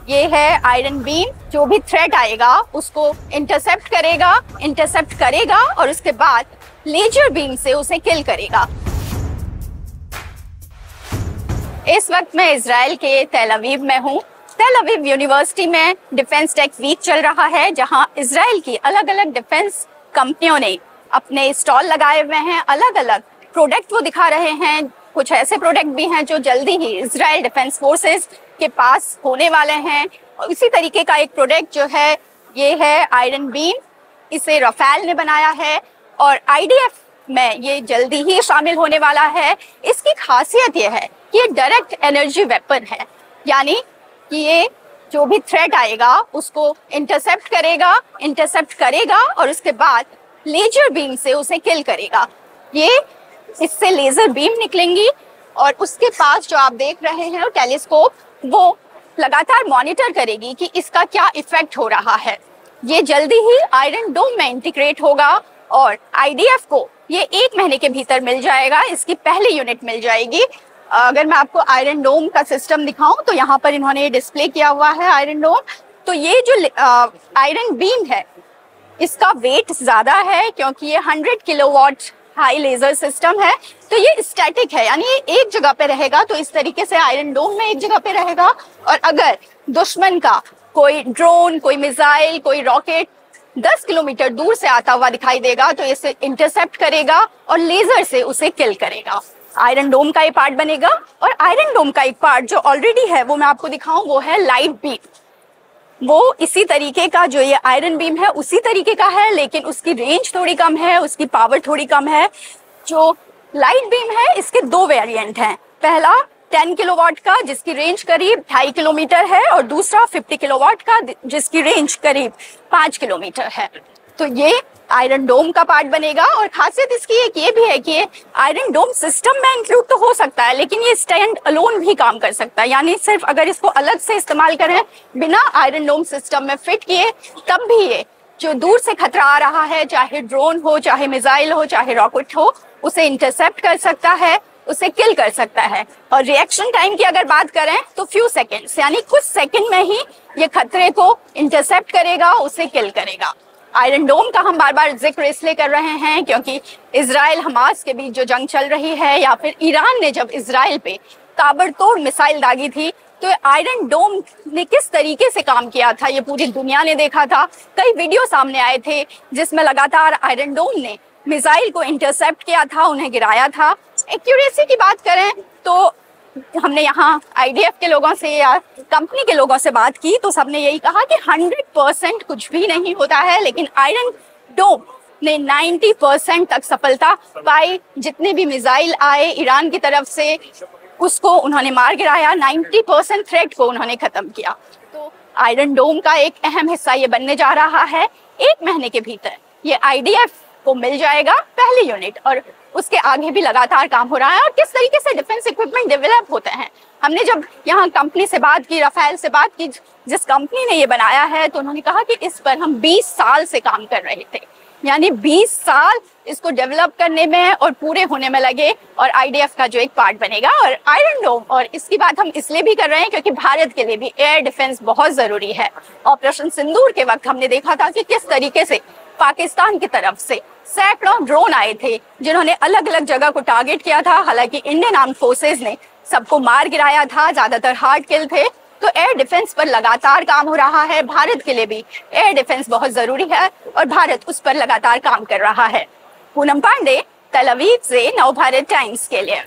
ये है iron beam, जो भी थ्रेट आएगा उसको इंटरसेप्ट करेगा और उसके बाद लेजर बीम से उसे किल करेगा। इस वक्त मैं इजराइल के तेल अवीव में हूँ। तेल अवीव यूनिवर्सिटी में डिफेंस टेक वीक चल रहा है, जहाँ इजराइल की अलग अलग डिफेंस कंपनियों ने अपने स्टॉल लगाए हुए हैं। अलग अलग प्रोडक्ट वो दिखा रहे हैं। कुछ ऐसे प्रोडक्ट भी हैं जो जल्दी ही इजराइल डिफेंस फोर्सेस के पास होने वाले हैं। और इसी तरीके का एक प्रोडक्ट जो है ये है आयरन बीम। इसे राफेल ने बनाया है और आईडीएफ में ये जल्दी ही शामिल होने वाला है। इसकी खासियत ये है कि ये डायरेक्ट एनर्जी वेपन है, यानी कि ये जो भी थ्रेट आएगा उसको इंटरसेप्ट करेगा और उसके बाद लेजर बीम से उसे किल करेगा। ये इससे लेजर बीम निकलेंगी और उसके पास जो आप देख रहे हैं टेलीस्कोप, वो लगातार मॉनिटर करेगी कि इसका क्या इफेक्ट हो रहा है। ये जल्दी ही आयरन डोम में इंटीग्रेट होगा और आईडीएफ को ये 1 महीने के भीतर मिल जाएगा। इसकी पहली यूनिट मिल जाएगी। अगर मैं आपको आयरन डोम का सिस्टम दिखाऊं तो यहाँ पर इन्होंने डिस्प्ले किया हुआ है आयरन डोम। तो ये जो आयरन बीम है इसका वेट ज्यादा है, क्योंकि ये 100 किलोवाट हाई लेजर सिस्टम है। तो ये स्टैटिक है, यानी ये एक जगह पे रहेगा। तो इस तरीके से आयरन डोम में एक जगह पे रहेगा और अगर दुश्मन का कोई ड्रोन, कोई मिसाइल, कोई रॉकेट 10 किलोमीटर दूर से आता हुआ दिखाई देगा तो इसे इंटरसेप्ट करेगा और लेजर से उसे किल करेगा। आयरन डोम का ये पार्ट बनेगा। और आयरन डोम का एक पार्ट जो ऑलरेडी है वो मैं आपको दिखाऊं, वो है लाइट बीम। वो इसी तरीके का, जो ये आयरन बीम है उसी तरीके का है, लेकिन उसकी रेंज थोड़ी कम है, उसकी पावर थोड़ी कम है। जो लाइट बीम है इसके 2 वेरिएंट हैं। पहला 10 किलोवाट का जिसकी रेंज करीब 2.5 किलोमीटर है और दूसरा 50 किलोवाट का जिसकी रेंज करीब 5 किलोमीटर है। तो ये आयरन डोम का पार्ट बनेगा। और खासियत इसकी एक ये भी है कि ये आयरन डोम सिस्टम में इंक्लूड तो हो सकता है, लेकिन ये स्टैंड अलोन भी काम कर सकता है, यानी सिर्फ अगर इसको अलग से इस्तेमाल करें बिना आयरन डोम सिस्टम में फिट किए, तब भी ये जो दूर से खतरा आ रहा है, चाहे ड्रोन हो, चाहे मिसाइल हो, चाहे रॉकेट हो, उसे इंटरसेप्ट कर सकता है, उसे किल कर सकता है। और रिएक्शन टाइम की अगर बात करें तो फ्यू सेकेंड्स, यानी कुछ सेकंड में ही ये खतरे को इंटरसेप्ट करेगा, उसे किल करेगा। आयरन डोम का हम बार बार जिक्र इसलिए कर रहे हैं क्योंकि इजराइल हमास के बीच जो जंग चल रही है, या फिर ईरान ने जब इजराइल पे ताबड़तोड़ मिसाइल दागी थी, तो आयरन डोम ने किस तरीके से काम किया था ये पूरी दुनिया ने देखा था। कई वीडियो सामने आए थे जिसमें लगातार आयरन डोम ने मिसाइल को इंटरसेप्ट किया था, उन्हें गिराया था। एक्यूरेसी की बात करें तो हमने यहाँ आईडीएफ के लोगों से या कंपनी के लोगों से बात की तो सबने यही कहा कि 100% कुछ भी नहीं होता है, लेकिन आयरन डोम ने 90% तक सफलता पाई। जितने भी मिसाइल आए ईरान की तरफ से उसको उन्होंने मार गिराया, 90% थ्रेट को उन्होंने खत्म किया। तो आयरन डोम का एक अहम हिस्सा ये बनने जा रहा है। 1 महीने के भीतर ये आईडीएफ को मिल जाएगा पहली यूनिट, और उसके आगे भी लगातार काम हो रहा है। और किस तरीके से डिफेंस इक्विपमेंट डेवलप होते हैं, हमने जब यहाँ कंपनी से बात की, राफेल से बात की, जिस कंपनी ने ये बनाया है, तो उन्होंने कहा कि इस पर हम 20 साल से काम कर रहे थे, यानी 20 साल इसको डेवलप करने में और पूरे होने में लगे, और आईडीएफ का जो एक पार्ट बनेगा। और आयरन डोम, और इसकी बात हम इसलिए भी कर रहे हैं क्योंकि भारत के लिए भी एयर डिफेंस बहुत जरूरी है। ऑपरेशन सिंदूर के वक्त हमने देखा था कि किस तरीके से पाकिस्तान की तरफ से सैकड़ों ड्रोन आए थे जिन्होंने अलग अलग जगह को टारगेट किया था। हालांकि इंडियन आर्म्ड फोर्सेस ने सबको मार गिराया था, ज्यादातर हार्ड किल थे। तो एयर डिफेंस पर लगातार काम हो रहा है। भारत के लिए भी एयर डिफेंस बहुत जरूरी है और भारत उस पर लगातार काम कर रहा है। पूनम पांडे, तेल अवीव से नवभारत टाइम्स के लिए।